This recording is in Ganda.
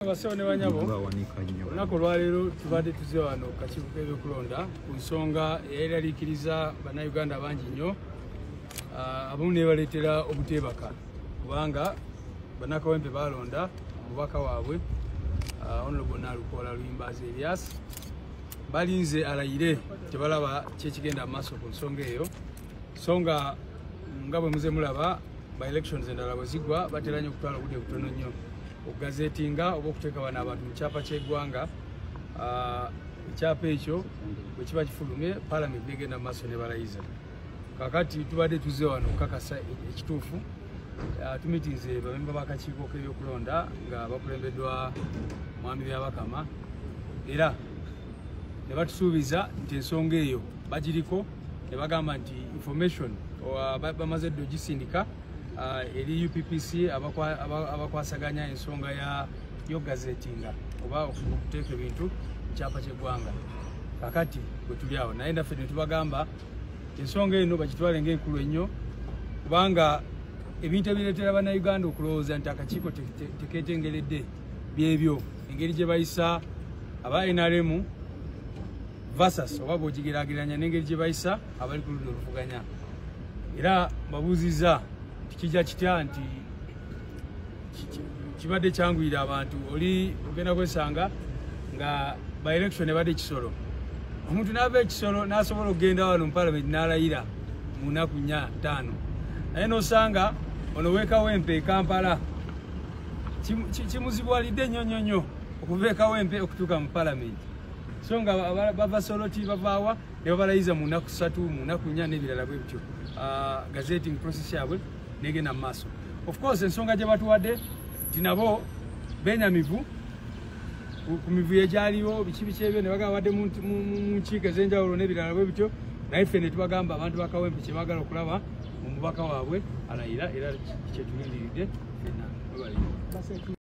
Basone banyabo nako lwalero tubadde tuze wano kakiiko k'ebyokulonda ku nsonga eyaliikiriza bannayuganda bangi nnyo abamu ne baleetera obuteebaka kubanga bannakawempe balonda omubaka waabwe Honorable Nalukoola Luyimbazi Elias balinze alayire tebalaba kyekigenda mu maaso ku nsonga eyo songa nga bwe muze mulaba by elections endala bwe zigwa batera nnyo okutwala obudde butono nnyo okugazetinga oba okuteeka bano abantu mu kyapa ky'eggwanga ekyapa ekyo bwe kiba kifulumye palamenti negenda mu maaso ne balayiza kakati tubadde tuze wano okukakasa ekituufu tumitinze bamemba b'akakiiko k'ebyokulonda nga bakulembeddwa mwami Byabakama era ne batusuubiza nti ensonga eyo bagiriko ne bagamba nti information bamaze dde ogisindika eri UPPC abakwasaganya ensonga y'ogazetinga oba okuteeka ebintu mu kyapa ky'eggwanga kakati bwe tuli awo naye naffe ne tubagamba ensonga eno bagitwale ng'enkulu ennyo kubanga ebintu ebireetera bannayuganda okulowooza nti akakiiko tekeetengeredde byebyo engeri gye bayisa aba NRM versus oba bw'ogigeraageranya n'engeri gye bayisa abali ku ludda oluvuganya era babuuzizza kijja kitya nti kibadde kyanguyira abantu oli ogenda kwesanga nga by election ebadde kisolo omuntu n'ava ekisolo n'asobola okugenda wano mu palamenti n'alayira mu nnaku 4-5 naye n'osanga ono w'ekawempe e Kampala kimuzibwalidde nnyo okuva ekawempe okutuuka mu palamenti so nga bava soloti bavaawa ne babalayiza mu nnaku 3 mu nnaku 4 n'ebirala bwe bityo gazetting process yabwe negenda mu maaso of course ensonga gye batuwadde nti nabo benyamivu ku mivuyo egyaliwo biki ebyo ne bagamba badde mu nkiiko ez'enjawulo n'ebirala bwe bityo naye ffe ne tubagamba abantu bakawempe kye baagala okulaba omubaka waabwe alayira era kyetulindiridde fenna.